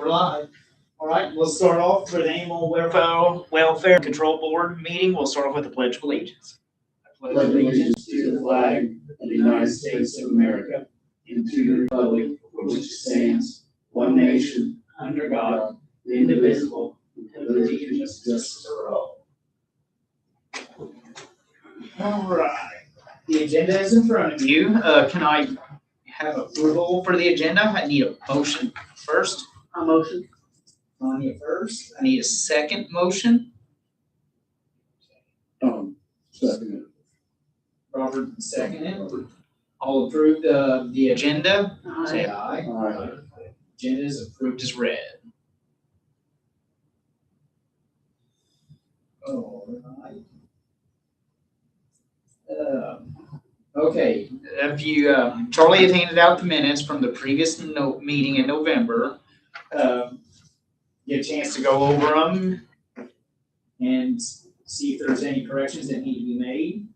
we're live. All right, we'll start off for the Animal Welfare Control Board meeting. We'll start off with the Pledge of Allegiance. I pledge allegiance to the flag of the United States of America and to the republic for which it stands, one nation, under God, indivisible, with liberty and justice for all. All right, the agenda is in front of you. Can I have approval for the agenda? I need a motion first. A motion. Tanya first. I need a second motion. Second. Robert seconded. All approved of the agenda? Say aye. Aye. Agenda is approved as read. All right. Okay, if you, Charlie had handed out the minutes from the previous meeting in November. Get a chance to go over them and see if there's any corrections that need to be made.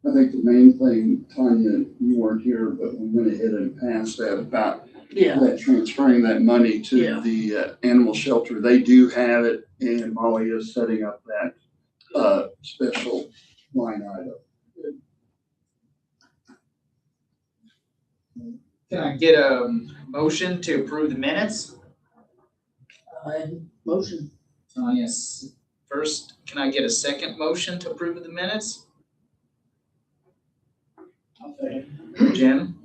I think the main thing, Tanya, you weren't here, but we went ahead and passed that about that transferring that money to the animal shelter. They do have it, and Molly is setting up that special line item. Can I get a motion to approve the minutes? Motion. Yes. First, can I get a second motion to approve the minutes? Okay. Jim?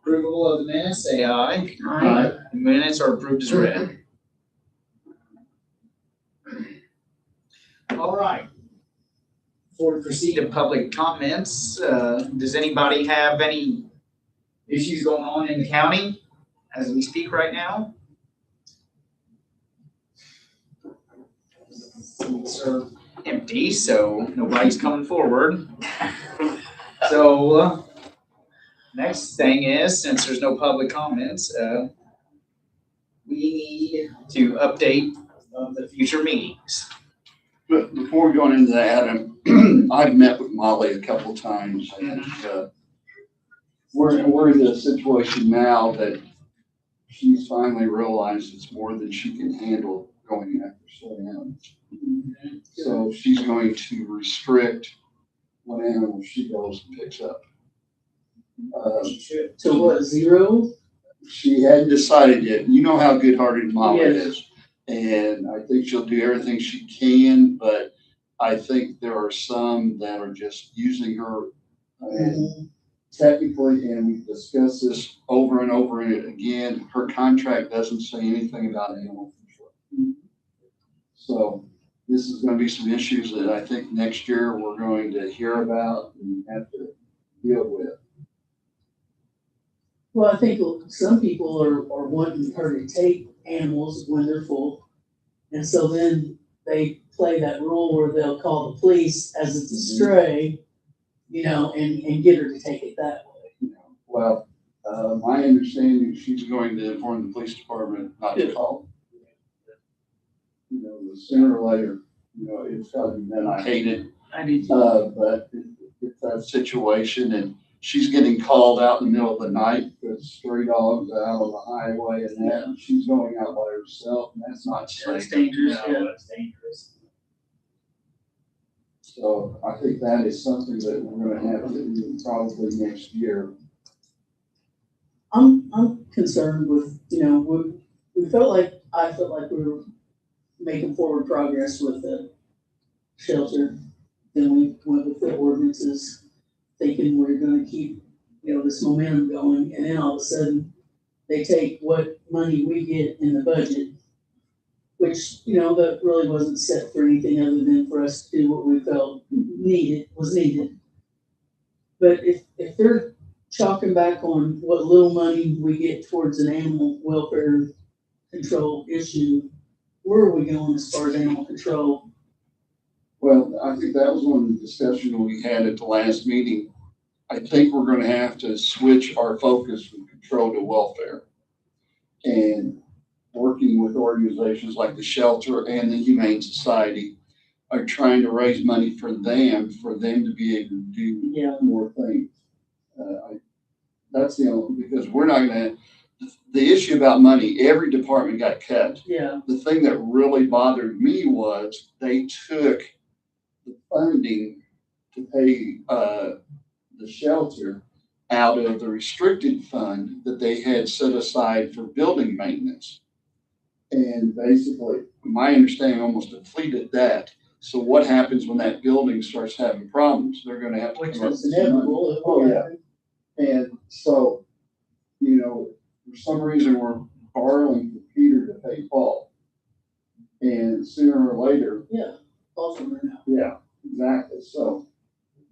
Approval of the minutes, say aye. Aye. The minutes are approved as read. All right. Before we proceed to public comments, does anybody have any issues going on in the county as we speak right now? Seats are empty, so nobody's coming forward. So next thing is, since there's no public comments, we need to update the future meetings. But before going into that, I've met with Molly a couple times, and we're in a situation now that she's finally realized it's more than she can handle going after Sam. So she's going to restrict what animals she goes and picks up. So what, 0? She hadn't decided yet. You know how good-hearted Molly Yes. is. And I think she'll do everything she can, but I think there are some that are just using her. And technically, and we've discussed this over and over again, her contract doesn't say anything about animal control. So this is going to be some issues that I think next year we're going to hear about and have to deal with. Well, I think some people are wanting her to take animals when they're full. And so then they play that role where they'll call the police as it's a stray, and get her to take it that way. Well, my understanding, she's going to inform the police department not to call. The sooner or later, it's got to be done. I hate it. I do. But it's that situation, and she's getting called out in the middle of the night because stray dogs are out on the highway and that. And she's going out by herself, and that's not safe. That's dangerous. No, that's dangerous. So I think that is something that we're going to have to do probably next year. I'm concerned with, I felt like we were making forward progress with the shelter. Then we went with the ordinances, thinking we're gonna keep, this momentum going, and then all of a sudden, they take what money we get in the budget, which, that really wasn't set for anything other than for us to do what we felt was needed. But if they're chalking back on what little money we get towards an animal welfare control issue, where are we going as far as animal control? Well, I think that was one of the discussions we had at the last meeting. I think we're going to have to switch our focus from control to welfare. And working with organizations like the shelter and the Humane Society, are trying to raise money for them to be able to do Yeah. more things. That's the only, because we're not gonna, the issue about money, every department got cut. Yeah. The thing that really bothered me was they took the funding to pay, the shelter out of the restricted fund that they had set aside for building maintenance. And basically, my understanding almost depleted that. So what happens when that building starts having problems? They're gonna have to. Which come up is with some money. inevitable. It Oh, will yeah. happen. And so, you know, for some reason, we're borrowing from Peter to pay Paul. And sooner or later, Yeah. Also, now. yeah, exactly. So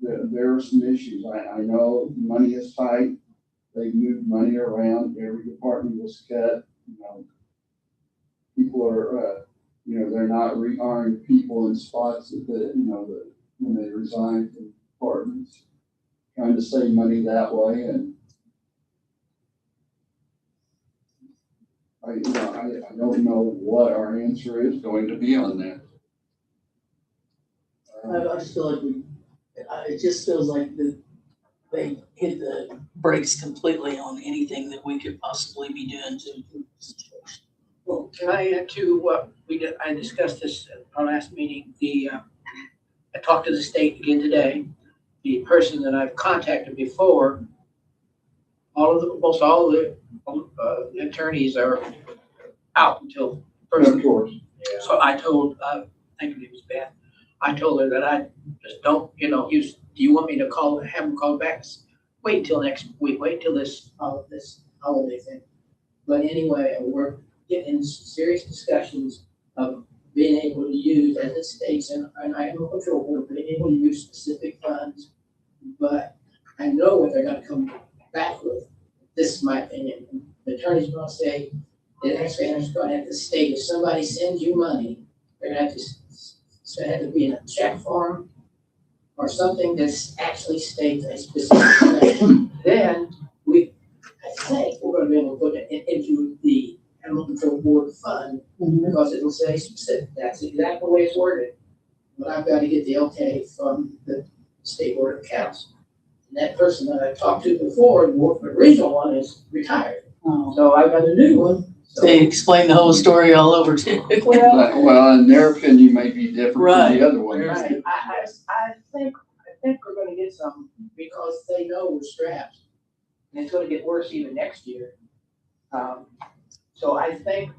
there are some issues. I know money is tight. They moved money around. Every department was cut. You know, people are, you know, they're not rehiring people in spots that when they resign from departments, trying to save money that way. And I don't know what our answer is going to be on that. I just feel like it just feels like they hit the brakes completely on anything that we could possibly be doing to improve the situation. Well, can I add to what I discussed this at our last meeting, I talked to the state again today. The person that I've contacted before, most all of the attorneys are out until Of course. So I told, I think her name was Beth, I told her that I just don't, do you want me to have them call back? Wait until next week, wait till this holiday thing. But anyway, we're getting in serious discussions of being able to use, as it states, and I have no control over it, being able to use specific funds. But I know what they're gonna come back with. This is my opinion. The attorney's gonna say, the taxpayer's gonna have to state, if somebody sends you money, they're gonna have to, so it had to be in a check form or something that's actually states a specific thing. Then I think we're gonna be able to put it into the Animal Control Board fund, because it'll say specific, that's exactly the way it's worded. But I've got to get the okay from the State Board of Accounts. And that person that I talked to before, the original one, is retired. Oh. So I've got a new one. So They explain the whole story all over too. Well, and their opinion may be different from the other one. Right. I think we're gonna get some, because they know we're strapped. And it's gonna get worse even next year. So I think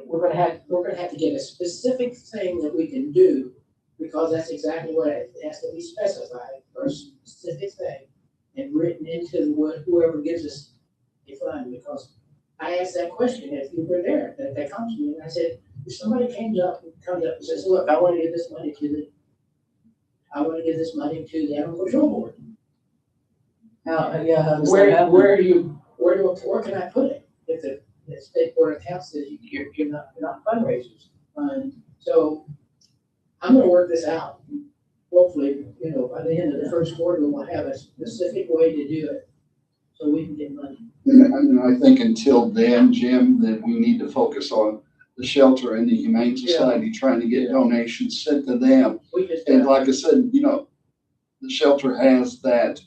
we're gonna have to get a specific thing that we can do, because that's exactly what it has to be specified, or a specific thing, and written into whoever gives us a fund. Because I asked that question, if you were there, that comes to me, and I said, if somebody comes up and says, look, I wanna give this money to the Animal Control Board. How does that happen? Where can I put it? If the State Board of Accounts says you're not fundraisers. So I'm gonna work this out. Hopefully, by the end of the first quarter, we'll have a specific way to do it, so we can get money. And I think until then, Jim, that we need to focus on the shelter and the Humane Society, trying to get donations sent to them. And like I said, the shelter has that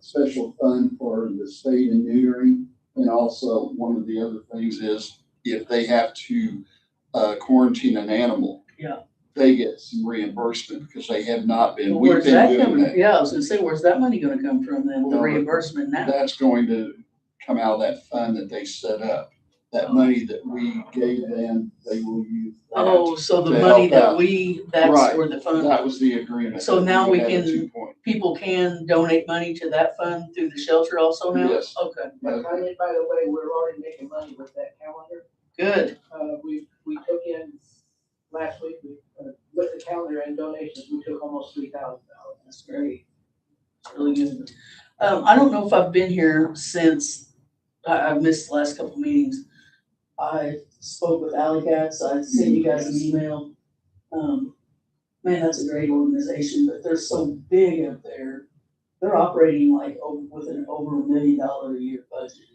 special fund for the spay and neutering. And also, one of the other things is if they have to quarantine an animal, they get some reimbursement, because they have not been. Well, We've where's been that doing coming? that. Yeah, I was gonna say, where's that money gonna come from then, the Well, reimbursement now? That's going to come out of that fund that they set up. That money that we gave them, they will use that. Oh, so the to money help that out. that's Right. where the fund, That was the agreement. So that now we had at can- 2 point. people can donate money to that fund through the shelter also now? Yes. Okay, But by the way, we're already making money with that calendar. good. We took in last week, with the calendar and donations, we took almost $3,000. That's great. It's really good. I don't know if I've been here since, I've missed the last couple meetings. I spoke with Alley Cats, I sent you guys an email. Man, that's a great organization, but they're so big up there. They're operating like with an over $1 million a year budget.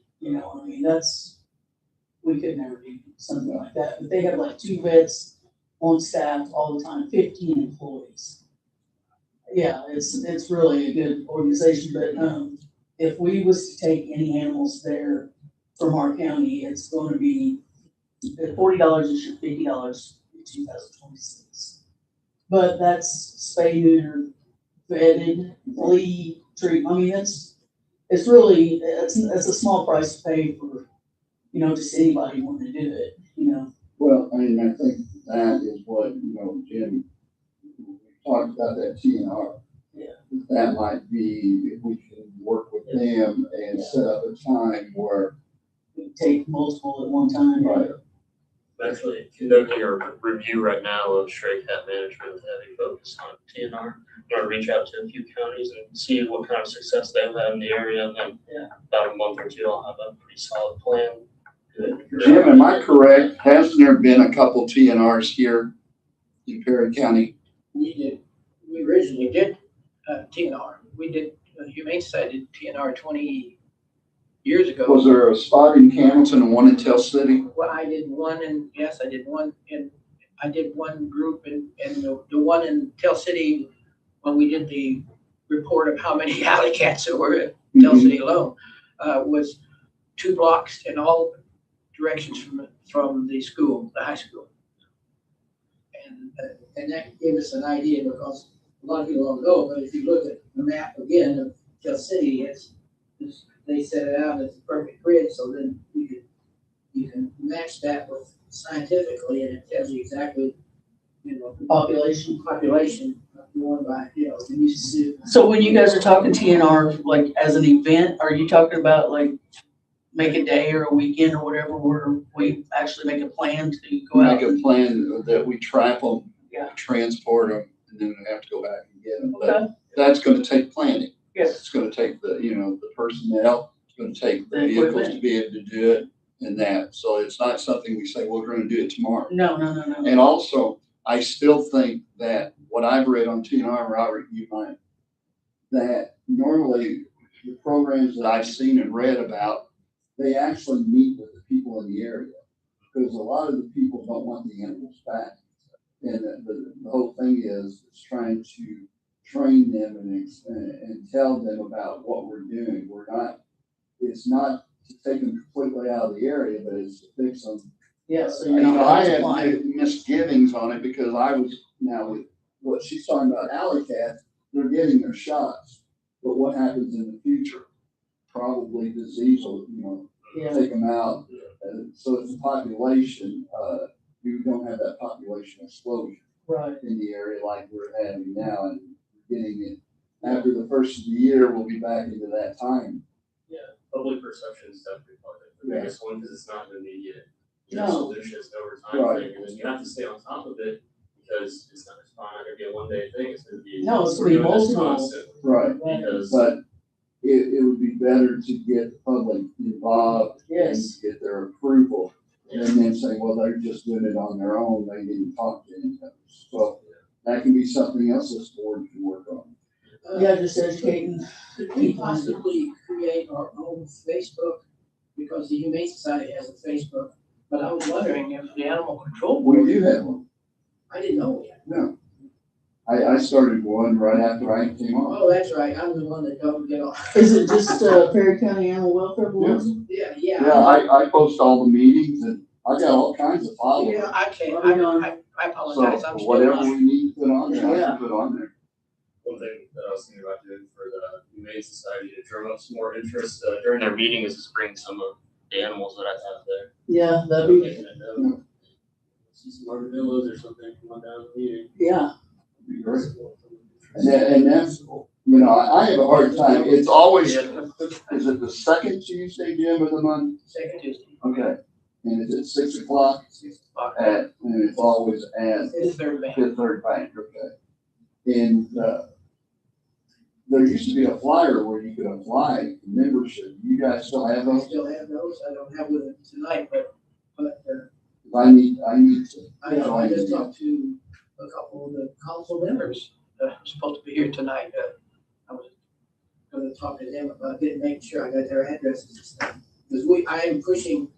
We could never do something like that. But they have like 2 vets on staff all the time, 15 employees. Yeah, it's really a good organization, but, if we was to take any animals there from our county, it's gonna be at $40 this year, $50 in 2026. But that's spay, neuter, vetted, flea treatment. I mean, it's really, it's a small price to pay for, just anybody wanting to do it, Well, I mean, I think that is what, Jim, we talked about that TNR. Yeah. That might be, if we can work with them and set up a time where, We take multiple at one time. right, I'm actually conducting a review right now of stray cat management with heavy focus on TNR. I'm gonna reach out to a few counties and see what kind of success they've had in the area, and then about a month or two, I'll have a pretty solid plan. Jim, am I correct? Hasn't there been a couple TNRs here in Perry County? We originally did, TNR. We did, Humane Society did TNR 20 years ago. Was there a spot in Hamilton and one in Tell City? Well, I did one, and yes, I did one, and I did one group, and the one in Tell City, when we did the report of how many alley cats there were at Tell City alone, was 2 blocks in all directions from the school, the high school. And that gave us an idea, because a lot of people don't know, but if you look at the map again of Tell City, they set it out as a perfect grid, so then you can match that with scientifically, and it tells you exactly, the population going by, the used to. So when you guys are talking TNR, like as an event, are you talking about like make a day or a weekend or whatever, where we actually make a plan to go out? Make a plan that we trap them, Yeah. transport them, and then we have to go back and get them. But Okay. that's gonna take planning. Yes. It's gonna take the personnel, it's gonna take the The vehicles equipment. to be able to do it and that. So it's not something we say, we're gonna do it tomorrow. No. And also, I still think that what I've read on TNR, Robert, you might, that normally the programs that I've seen and read about, they actually meet with the people in the area. Because a lot of the people don't want the animals back. And the whole thing is trying to train them and tell them about what we're doing. It's not to take them completely out of the area, but it's to fix them. Yeah, so you're not I had multiplying. misgivings on it because I was, now with what she's talking about, alley cats, they're getting their shots. But what happens in the future? Probably disease will, Yeah. take them out. So it's a population, you don't have that population explosion Right. in the area like we're having now, and getting it, after the first of the year, we'll be back into that time. Public perception is definitely part of it. The Yeah. biggest one, because it's not an immediate No. solution, it's an over time Right. thing, and then you have to stay on top of it, because it's not gonna be a one-day thing, it's gonna be. No, it's we're gonna be doing this multiple. constantly, Right. Because. But it would be better to get the public involved. Yes. And get their approval, and then say, well, they're just doing it on their own, they didn't talk to anyone. So that can be something else this board can work on. Yeah, just educating Could we people. possibly create our own Facebook? Because the Humane Society has a Facebook, but I was wondering if the Animal Control We Board, do have one. I didn't know we had. No. I started one right after I came on. Oh, that's right, I'm the one that don't get on. Is it just Perry County Animal Welfare Board? Yeah. Yeah, I post all the meetings and I got all kinds of followers. Yeah, I can't, What are we on? I apologize, I'm So still whatever on. we need to put on there, I Yeah. can put on there. One thing that I was thinking about doing for the Humane Society to drum up some more interest during their meeting is just bring some of the animals that I have there. Yeah, that'd be, Making a note. See some armadillos or something, come on down to the meeting. yeah. It'd be great. And that's, I have a hard time, it's always, is it the second Tuesday, Jim, of the month? Second Tuesday, Okay, and it's at 6 o'clock 6 o'clock. and it's always at It's third man. Fifth Third Bank, okay. And, there used to be a flyer where you could apply for membership. You guys still have I those? still have those, I don't have with it tonight, but, I need to. I just talked to a couple of the council members, supposed to be here tonight, I was gonna talk to them about getting, making sure I got their addresses and stuff. Because I am pushing,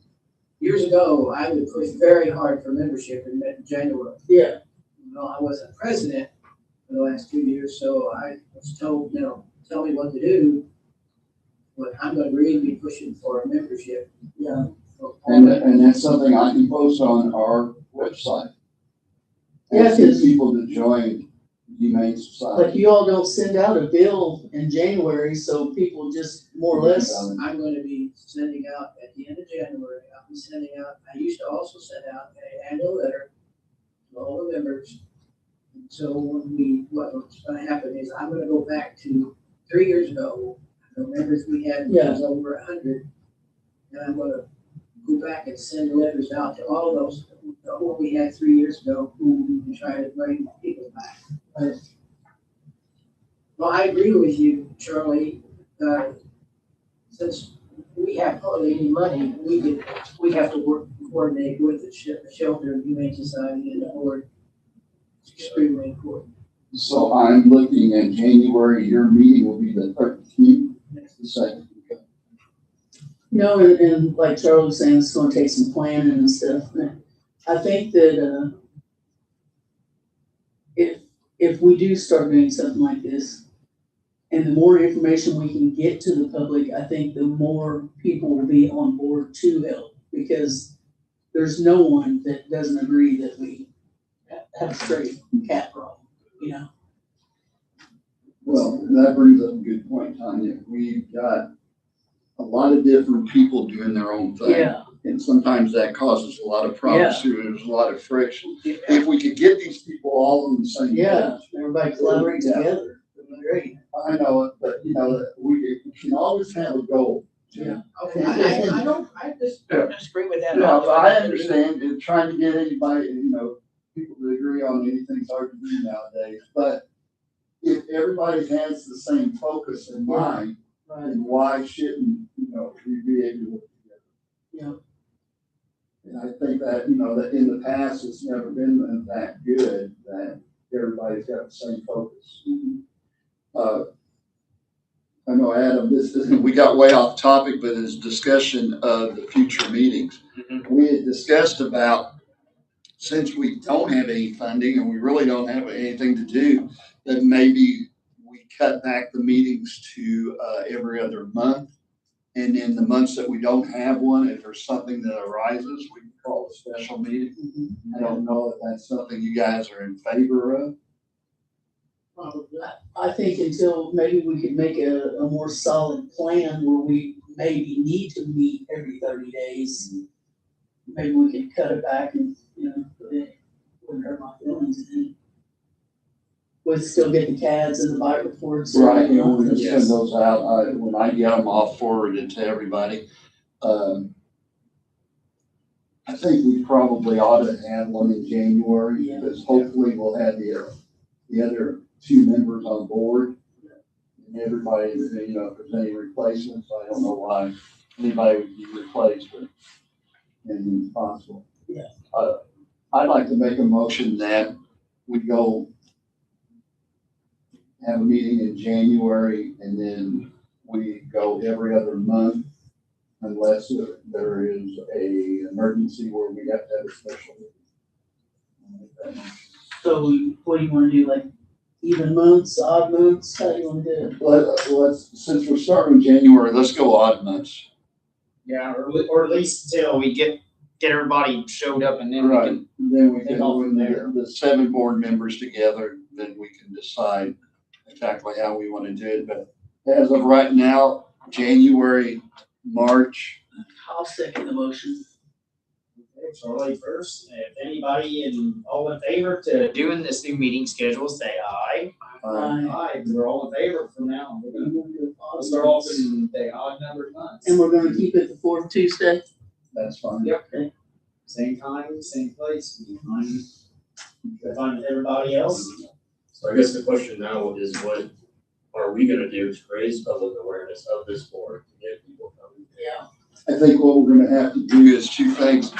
years ago, I would push very hard for membership in January. Yeah, Well, I wasn't president for the last 2 years, so I was told, tell me what to do. But I'm gonna really be pushing for a membership. yeah. So, And that's something I can post on our website. Yeah, Asking 'cause- people to join Humane Society. Like you all don't send out a bill in January, so people just more or less, I'm gonna be sending out at the end of January, I'll be sending out, I used to also send out an annual letter to all the members. And so what's gonna happen is I'm gonna go back to 3 years ago, the members we had was over 100. And I'm gonna go back and send letters out to all of those, what we had 3 years ago, and try to bring people back. Well, I agree with you, Charlie. Since we have hardly any money, we have to coordinate with the shelter and Humane Society and the board. It's extremely important. So I'm looking at January, your meeting will be the 13th, the second. and like Charlie was saying, it's gonna take some planning and stuff. And I think that, if we do start doing something like this, and the more information we can get to the public, I think the more people will be on board to help, because there's no one that doesn't agree that we have a stray cat problem, Well, that brings up a good point, Tanya. We've got a lot of different people doing their own thing. Yeah, And sometimes that causes a lot of problems too. There's a lot of friction. If we could get these people all on the same page. yeah, everybody collaborate Yeah. together, it'd be great. I know it, but we can always have a goal. Yeah. Okay, I don't disagree with that. No, I understand, and trying to get anybody, people to agree on anything's hard to do nowadays, but if everybody has the same focus in mind, Right, then why shouldn't, we be able to work together? yeah, And I think that, that in the past, it's never been that good, that everybody's got the same focus. I know, Adam, we got way off topic, but it's discussion of the future meetings. We had discussed about, since we don't have any funding and we really don't have anything to do, that maybe we cut back the meetings to every other month. And in the months that we don't have one, if there's something that arises, we can call a special meeting. I don't know if that's something you guys are in favor of. I think until maybe we could make a more solid plan where we maybe need to meet every 30 days. Maybe we could cut it back and, it wouldn't hurt my feelings. And we'd still get the CADs and the bite reports. Right, we just Yes. send those out. When I get them, I'll forward it to everybody. I think we probably ought to have one in January, Yeah. because hopefully we'll have the other two members on board. And everybody, if there's any replacements, I don't know why anybody would be replaced, but anything's possible. Yeah. I'd like to make a motion that we go have a meeting in January, and then we go every other month unless there is a emergency where we have to have a special meeting. So what do you wanna do, like even months, odd months, how do you wanna do it? Let's, since we're starting in January, let's go odd months. Yeah, or at least until we get everybody showed up and then we Right. can, Then we Then can, off when from there. the 7 board members together, then we can decide exactly how we want to do it. But as of right now, January, March, I'll second the motion. okay, Charlie first. If anybody all in favor to doing this new meeting schedule, say aye. Aye, we're all in favor for now. We'll start off in the odd numbered months. And we're gonna keep it the fourth Tuesday? that's fine. Yep. Same time, same place, be fine with everybody else. So I guess the question now is, what are we gonna do to raise public awareness of this board to get people coming? Yeah. I think what we're gonna have to do is 2 things.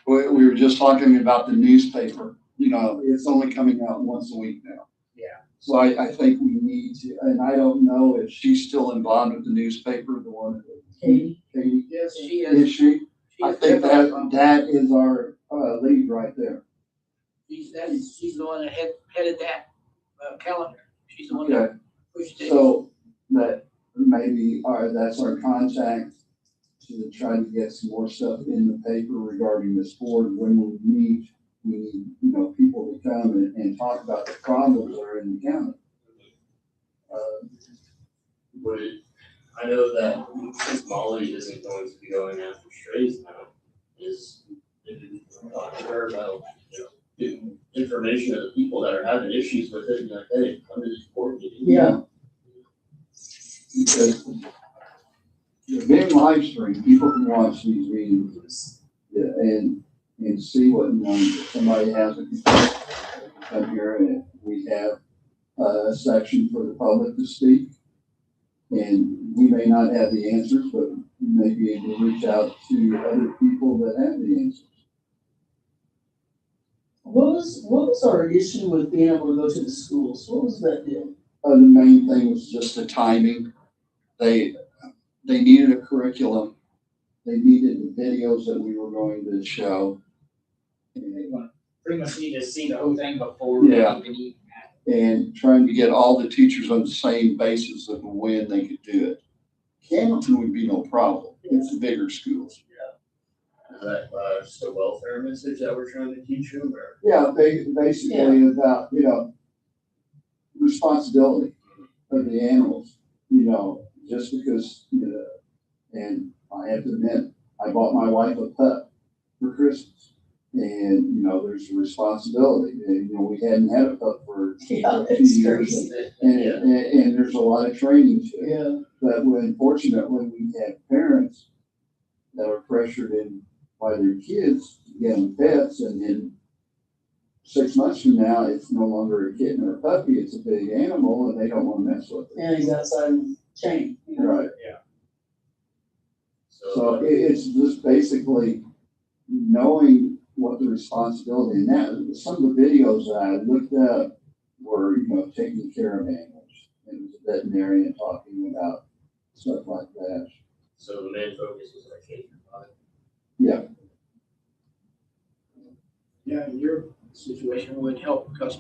We were just talking about the newspaper, it's only coming out once a week now. Yeah. So I think we need to, and I don't know if she's still involved with the newspaper, the one that Katie? Katie, Yes, she is is, she? I think that is our, lead right there. She's the one that headed that, calendar. She's the one that Okay, pushed it. so that maybe that's our contact to try to get some more stuff in the paper regarding this board. When we meet, we need, people to come and talk about the problems that are in the county. I know that since Molly isn't going to be going after strays now, is maybe talk to her about, getting information of the people that are having issues with it, and like, hey, come to this board meeting. Yeah. Because being live streamed, people can watch these meetings, and see what, if somebody has a complaint, come here and we have a section for the public to speak. And we may not have the answers, but we may be able to reach out to other people that have the answers. What was our issue with being able to go to the schools? What was that deal? The main thing was just the timing. They needed a curriculum. They needed the videos that we were going to show. And, Pretty much need to see the whole thing before we Yeah. even eat. and trying to get all the teachers on the same basis of when they could do it. Hamilton would be no problem. It's the bigger schools. Is that, just a welfare message that we're trying to teach them, or? Yeah, basically about, responsibility of the animals, just because, and I have to admit, I bought my wife a pup for Christmas. And, there's a responsibility. And, we hadn't had a pup for Yeah, a few it's years. crazy. And there's a lot of training to it. Yeah. But unfortunately, we have parents that are pressured in by their kids to get them pets, and then 6 months from now, it's no longer a kitten or a puppy, it's a big animal, and they don't want to mess with it. And he's outside of the chain. Right. So So, it's just basically knowing what the responsibility, and that, some of the videos that I looked up were, taking care of animals. It was a veterinarian talking about stuff like that. so the main focus is like K-5. Yeah. Yeah, your situation would help because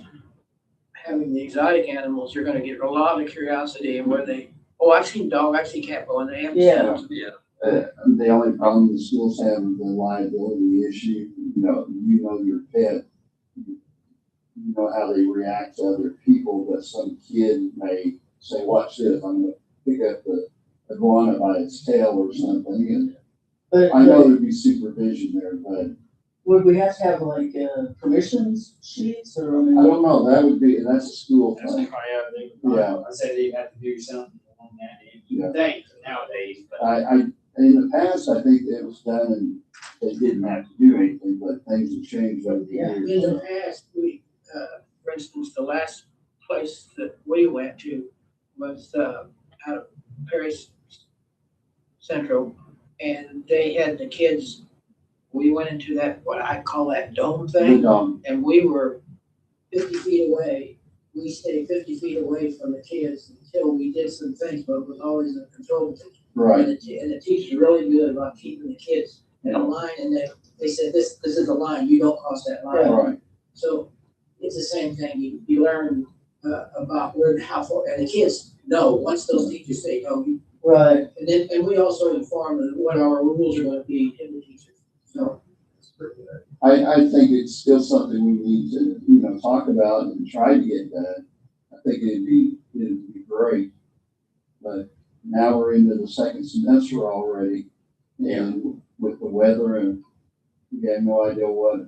having the exotic animals, you're gonna get a lot of curiosity and where they, I've seen dog, I've seen cat, and they have. Yeah. The only problem the schools have is the liability issue. Your pet, you know how they react to other people, but some kid may say, watch this, I'm gonna pick up the iguana by its tail or something. And But I know there'd be supervision there, but would we have to have like permissions sheets or? I don't know, that's a school That's thing. probably how they would. Yeah. I said they have to do something on that end. Yeah. Thanks nowadays, but. In the past, I think it was done and they didn't have to do anything, but things have changed over the Yeah. years. In the past, we, for instance, the last place that we went to was, out of Paris Central, and they had the kids, we went into that, what I call that dome thing, and we were 50 feet away. We stayed 50 feet away from the kids until we did some things, but it was always a control teacher. Right. And the teacher's really good about keeping the kids in a line, and they said, this is the line, you don't cross that line. Right. So it's the same thing, you learn about where, how far, and the kids know, once those teachers say, oh, you, Right. and we also inform them what our rules are gonna be in the teachers, so. It's pretty good. I think it's still something we need to, talk about and try to get done. I think it'd be great. But now we're into the second semester already, and with the weather, and we have no idea what,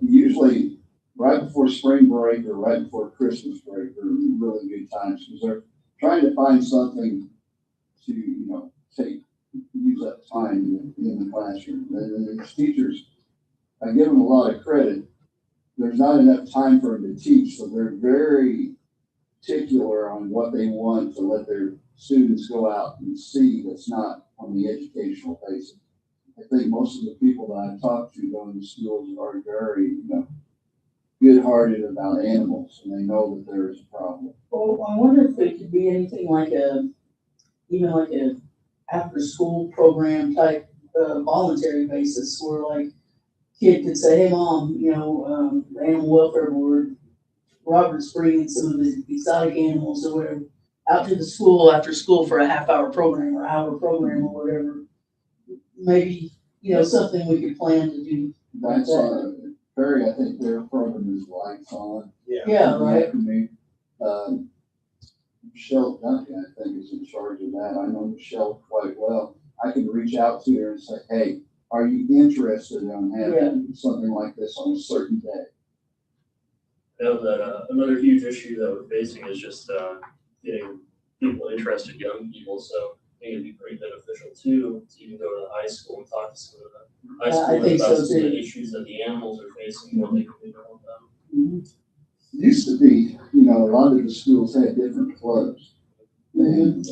usually right before spring break or right before Christmas break are really good times, because they're trying to find something to, use up time in the classroom. And as teachers, I give them a lot of credit. There's not enough time for them to teach, so they're very particular on what they want to let their students go out and see that's not on the educational basis. I think most of the people that I've talked to going to schools are very, good-hearted about animals, and they know that there is a problem. Well, I wonder if it could be anything like even like a after-school program type voluntary basis where like kid could say, hey, mom, the animal welfare board, Robert's bringing some of the exotic animals or whatever out to the school after school for a half-hour program or hour program or whatever. Maybe, something we could plan to do. That's, Perry, I think their program is Lights On. Yeah, right. Michelle Duncan, I think, is in charge of that. I know Michelle quite well. I can reach out to her and say, hey, are you interested in having something like this on a certain day? I know that another huge issue that we're facing is just getting people interested, young people. So I think it'd be pretty beneficial too to even go to the high school and talk to some of the high I schoolers think about so, some of too. the issues that the animals are facing, what they can do to help them. Mm-hmm. Used to be, a lot of the schools had different clubs. And,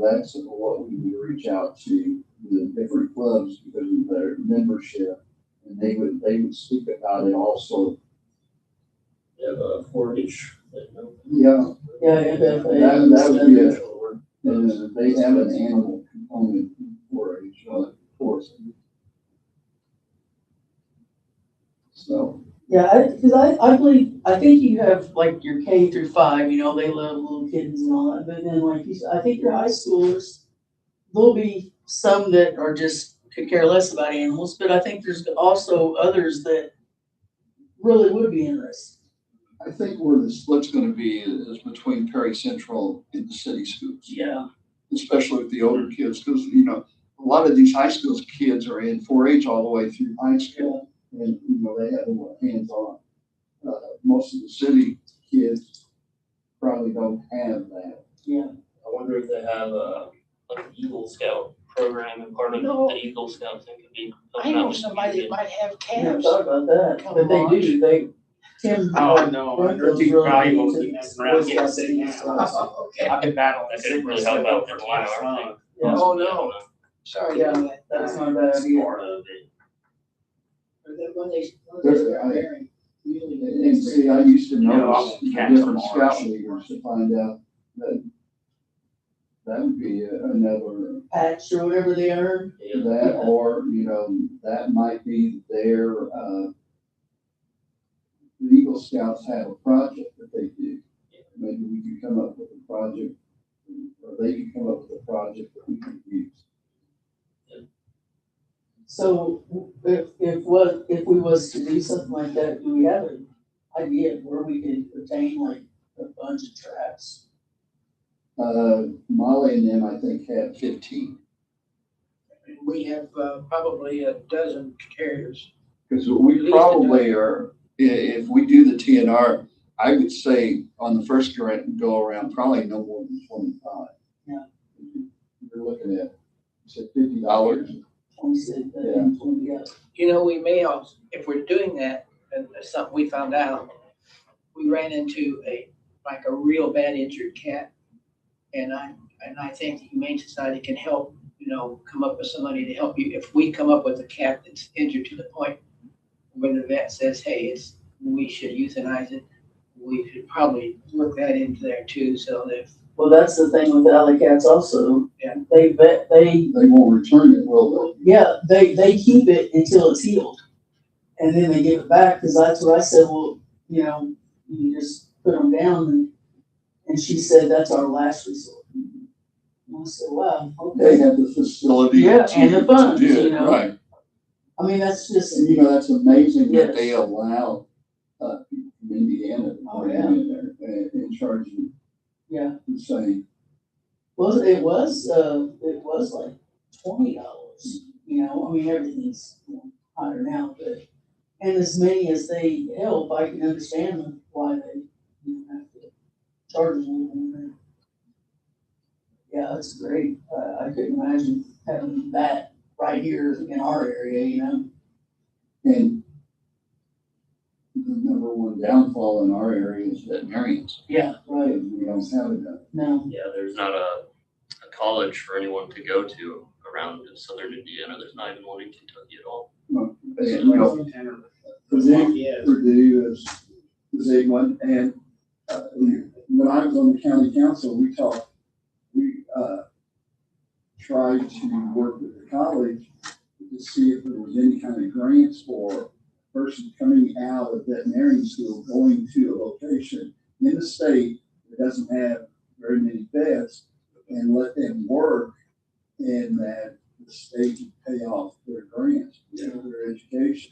that's what we would reach out to the different clubs because of their membership. And they would speak about it also. They have a 4-H. Yeah. Yeah, FFA. That would be it. And they have an animal component for each one, of course. So. Yeah, because I believe, I think you have like your K through 5, they love little kittens and all that, but then like you said, I think your high schoolers, there'll be some that are just could care less about animals, but I think there's also others that really would be interested. I think where the split's gonna be is between Perry Central and the city schools. Yeah. Especially with the older kids, because, a lot of these high schools kids are in 4-H all the way through high school. And, they have them hands-on. Most of the city kids probably don't have that. Yeah. I wonder if they have like an Eagle Scout program, and part of the Eagle Scout thing could be. I know somebody that might have I never calves. thought about that, Come but they on. do, Tim. Oh, no, Brent they're was too really valuable into to be messing around Boy getting Scouts sick and now. stuff. Okay. I've been battling That sickness could really help out for for quite our some thing. time. Yeah. Oh, no. Sorry Yeah. to hear that. That's not a bad idea. Part of it. Or that when they There's- start bearing, usually the And see, I used to No, notice I'm the catching different March. scout leaders to find out that would be another, Patch or whatever they earn. that, or, that might be their, the Eagle Scouts have a project that they do. Maybe we could come up with a project, or they could come up with a project that we could use. So if we was to do something like that, do we have an idea of where we could obtain like a bunch of traps? Molly and them, I think, have 15. We have probably a dozen carriers. Because At we least probably are, if we do the TNR, I would say on the first go around, probably no more than 25. Yeah. You're looking at, you said $50. 20, Yeah. 20, yeah. We may also, if we're doing that, and that's something we found out, we ran into a real bad injured cat. And I think the Humane Society can help, come up with somebody to help you. If we come up with a cat that's injured to the point where the vet says, hey, we should euthanize it, we should probably work that into there too, so that if. Well, that's the thing with the alley cats also. Yeah. They won't return it, will they keep it until it's healed. And then they give it back, because that's what I said, well, you just put them down, and she said, that's our last resort. And I said, wow, they? They okay. have the facility Yeah, to and the funds, do it, right? I mean, that's just, And that's amazing that Yes. they allow people from Indiana to Oh, come yeah. in there and charge you yeah. the same. Well, it was like $20, I mean, everything's higher now, but, and as many as they help, I can understand why they have to charge a little more. Yeah, that's great. I couldn't imagine having that right here in our area, And the number one downfall in our area is veterinarians. Yeah, right. Because we don't have enough. No. Yeah, there's not a college for anyone to go to around southern Indiana. There's not even one in Kentucky at all. And, Purdue is a big one. And when I was on the county council, we tried to work with the college to to see if there was any kind of grants for a person coming out of veterinarian school, going to a location in the state that doesn't have very many vets, and let them work, and that the state would pay off their grants for their education.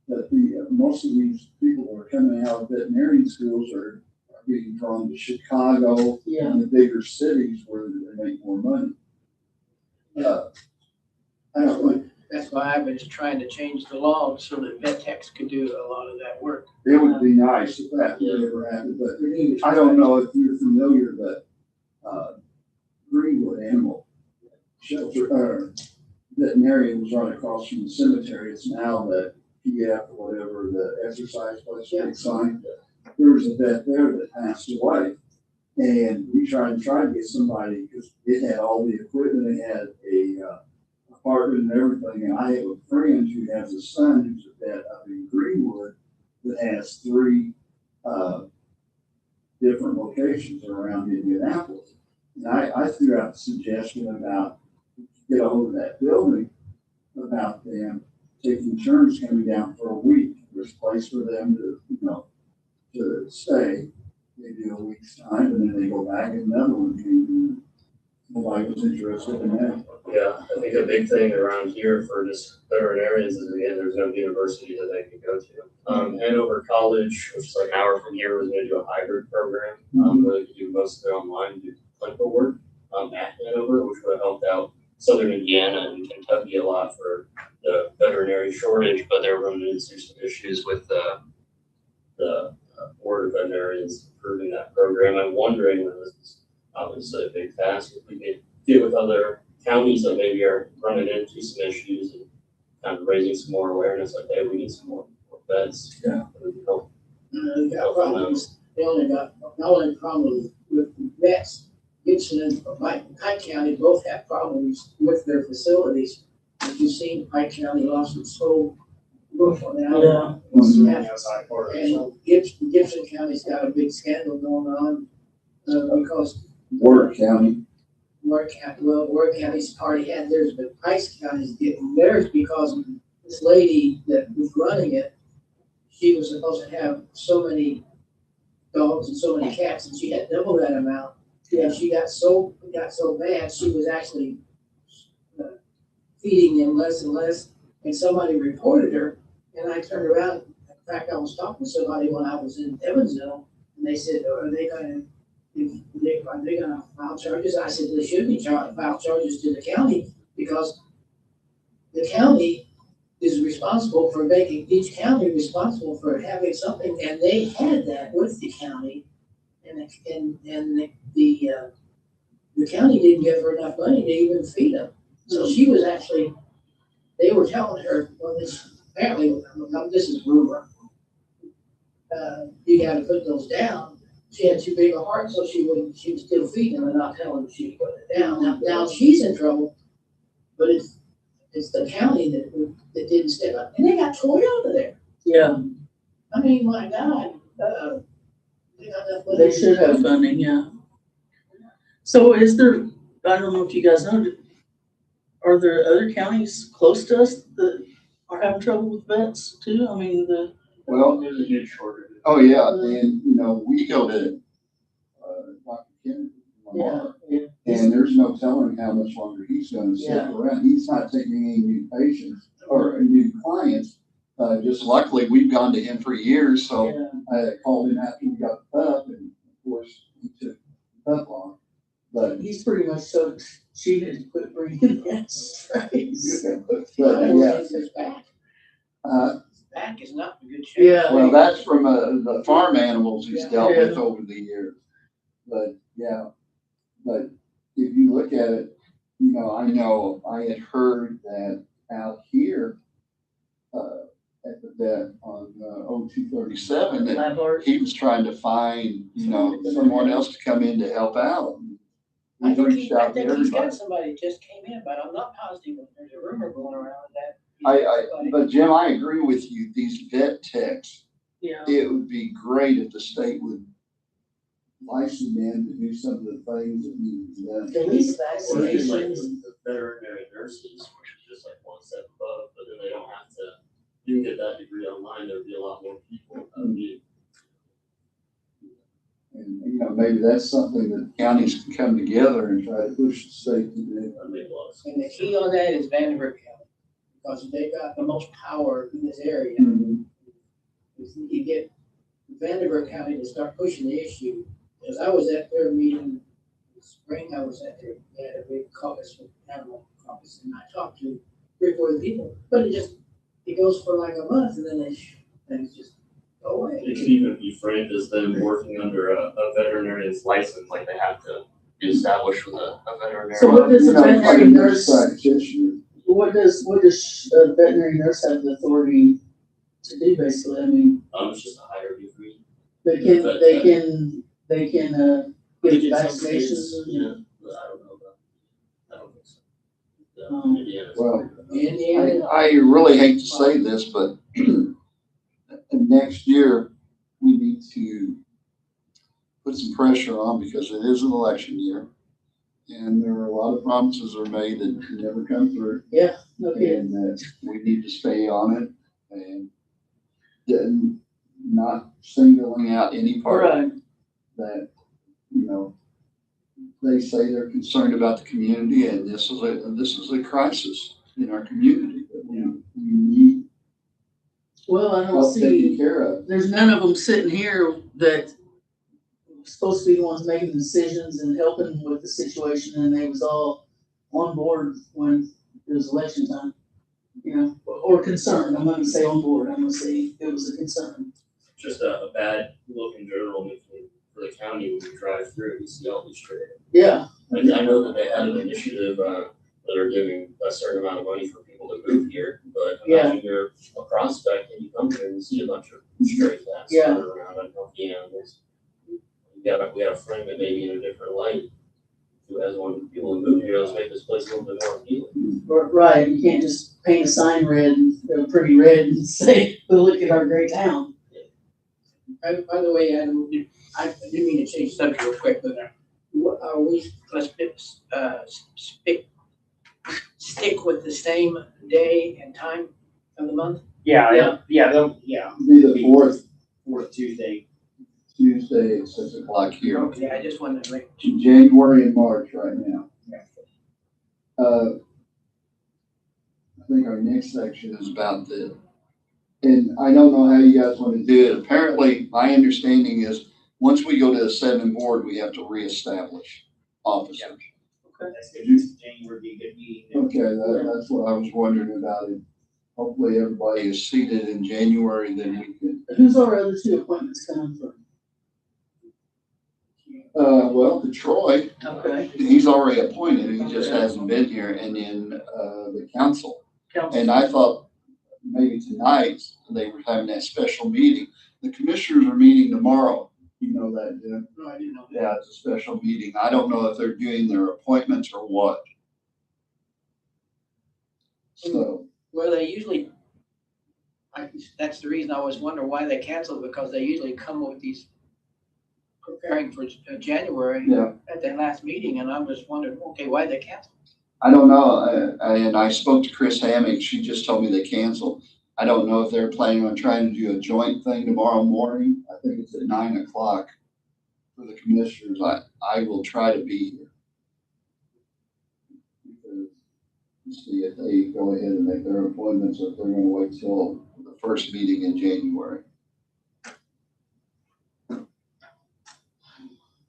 But most of these people who are coming out of veterinarian schools are being drawn to Chicago Yeah. and the bigger cities where they make more money. I don't know. That's why I was trying to change the law so that vet techs could do a lot of that work. It would be nice if that would ever happen, but I don't know if you're familiar, but Greenwood Animal Shelter, veterinarian was right across from the cemetery. It's now the PF or whatever, the exercise place, big sign. There was a vet there that passed away. And we tried to get somebody, because it had all the equipment, it had a apartment and everything. And I have a friend who has a son who's a vet up in Greenwood that has 3 different locations around Indianapolis. And I threw out the suggestion about get a hold of that building about them taking insurance coming down for a week. There's a place for them to, to stay. They do a week's time and then they go back and another one came in. Nobody was interested in that. Yeah, I think a big thing around here for just veterinarians is, again, there's no university that they can go to. Hanover College, which is like an hour from here, was gonna do a hybrid program, where they could do most of their online, do clinical work, at Hanover, which would have helped out Southern Indiana and Kentucky a lot for the veterinary shortage, but they were running into some issues with the Board of Veterinarians approving that program. I'm wondering, and this is obviously a big task, if we could get with other counties that maybe are running into some issues and kind of raising some more awareness, like, hey, we need some more vets. Yeah. That would help. They got problems. They only problem with vets. Gibson and Pike County both have problems with their facilities. If you've seen, Pike County lost its whole roof on that. And Gibson County's got a big scandal going on, because Warwick County. Warwick County's already had theirs, but Price County's getting theirs because this lady that was running it, she was supposed to have so many dogs and so many cats, and she had double that amount. And she got so bad, she was actually feeding them less and less, and somebody reported her, and I turned around. In fact, I was talking to somebody when I was in Evansville, and they said, are they gonna file charges? I said, they should be file charges to the county, because the county is responsible for making each county responsible for having something, and they had that with the county, and the county didn't give her enough money to even feed them. So she was actually, they were telling her, well, apparently, this is rumor, you gotta put those down. She had too big a heart, so she would still feed them and not tell them she put it down. Now she's in trouble, but it's the county that didn't step up. And they got Toyota there. Yeah, I mean, my God, they got enough money. they should have funding, yeah. So is there, I don't know if you guys know, are there other counties close to us that are having trouble with vets too? I mean, Well, There's a huge shortage. oh yeah, and we go to Dr. Kennedy, Lamar, yeah. and there's no telling how much longer he's gonna sit Yeah. around. He's not taking any new patients or new clients. Just luckily, we've gone to him for years, so Yeah. I called him after we got the pup, and of course, he took the pup on. But He's pretty much so cheated to quit bringing vets, right? yeah, His back. uh, His back is not in good shape. Yeah. well, that's from the farm animals he's dealt Yeah. with over the years. But yeah, but if you look at it, I know I had heard that out here at the vet on 0237 that Labart. he was trying to find, someone else to come in to help out. I He think reached out to he's everybody. got somebody that just came in, but I'm not positive. There's a rumor going around that. But Jim, I agree with you. These vet techs, Yeah. it would be great if the state would license them to do some of the things that need to be done. At least Or just like vaccinations. the veterinary nurses, which is just like one step above, but then they don't have to, you can get that degree online, there'd be a lot more people. And, you know, maybe that's something that counties can come together and try to push the state to do. That make a lot of sense. And the key on that is Vanderbilt County, because they got the most power in this area. If you could get Vanderbilt County to start pushing the issue, because I was at their meeting in spring, I was at their, they had a big caucus, animal caucus, and I talked to 3 or 4 people, but it goes for like a month, and then things just go away. It could even be framed as them working under a veterinarian's license, like they have to be established with a veterinarian. So what does You a know, like veterinary a nurse, practitioner. what does a veterinary nurse have the authority to do basically? I mean, It's just a higher degree. they can give vaccinations Yeah, and. but I don't know about, I don't think so. Yeah, Um, Indiana's well, pretty good. Indiana, I really hate to say this, but next year, we need to put some pressure on because it is an election year. And there are a lot of promises are made that never come through. Okay, And that we need to stay on it and then not singling out any party right, that, you know, they say they're concerned about the community and this is a crisis in our community that we need well, I don't help taken see, care of. there's none of them sitting here that supposed to be the ones making the decisions and helping with the situation, and they was all on board when it was election time. You know, or concerned, I'm not gonna say on board, I'm gonna say it was a concern. Just a bad look in general for the county when you drive through, you see all these trailers. Yeah, I know that they had an initiative, that are giving a certain amount of money for people to move here, but imagine you're a prospect and you come here and you see a bunch of stray cats Yeah. running around, unhealthy animals. We gotta frame it maybe in a different light. Who has one people to move here, let's make this place a little bit more appealing. right, you can't just paint a sign red, pretty red and say, look at our great town. by the way, Adam, I didn't mean to change the subject real quick, but are we, let's stick with the same day and time of the month? Yeah. Be the Fourth Tuesday. Tuesday at 6 o'clock here. Okay, I just wanted to make. January and March right now. I think our next section is about and I don't know how you guys want to do it. Apparently, my understanding is, once we go to the 7 board, we have to reestablish officers. That's good. January would be a good meeting. Okay, that's what I was wondering about it. Hopefully, everybody is seated in January, then we can. Who's our other 2 appointments coming from? Well, to Troy, Okay. he's already appointed, he just hasn't been here, and then, the council. And I thought maybe tonight they were having that special meeting. The commissioners are meeting tomorrow. You know that, Jim? No, I didn't know. Yeah, it's a special meeting. I don't know if they're doing their appointments or what. So, Well, they usually, that's the reason I was wondering why they canceled, because they usually come with these preparing for January yeah, at their last meeting, and I'm just wondering, okay, why they canceled? I don't know. And I spoke to Chris Hammock. She just told me they canceled. I don't know if they're planning on trying to do a joint thing tomorrow morning. I think it's at 9 o'clock for the commissioners. I will try to be here. See if they go ahead and make their appointments, or if they're gonna wait till the first meeting in January.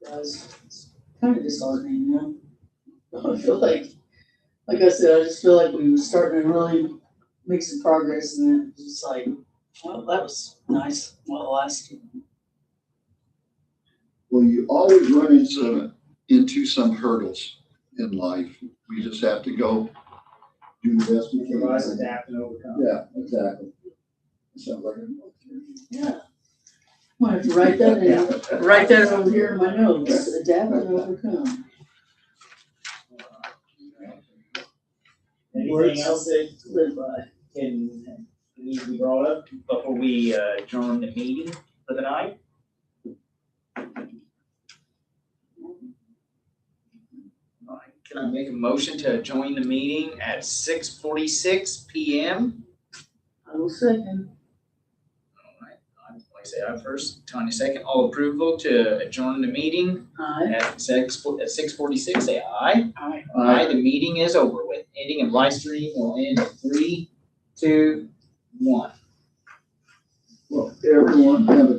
Guys, it's kind of disheartening, you know? I feel like I said, I just feel like we were starting to really make some progress, and then it's just like, well, that was nice while it lasted. Well, you always run into some hurdles in life. We just have to go do the best we can. Adapt and overcome. Yeah, exactly. Sounds like Yeah. Might have to write that in, write that over here in my notes, adapt and overcome. Anything else that Live by. can need to be brought up before we adjourn the meeting for the night? All right, can Can I make a motion to join the meeting at 6:46 PM? I will second. All right, like I say, I first, Tanya second. All approval to adjourn the meeting Aye. at 6:46, say aye. Aye. Aye, the meeting is over with. Ending of live stream will end in 3, 2, 1. Well, everyone have a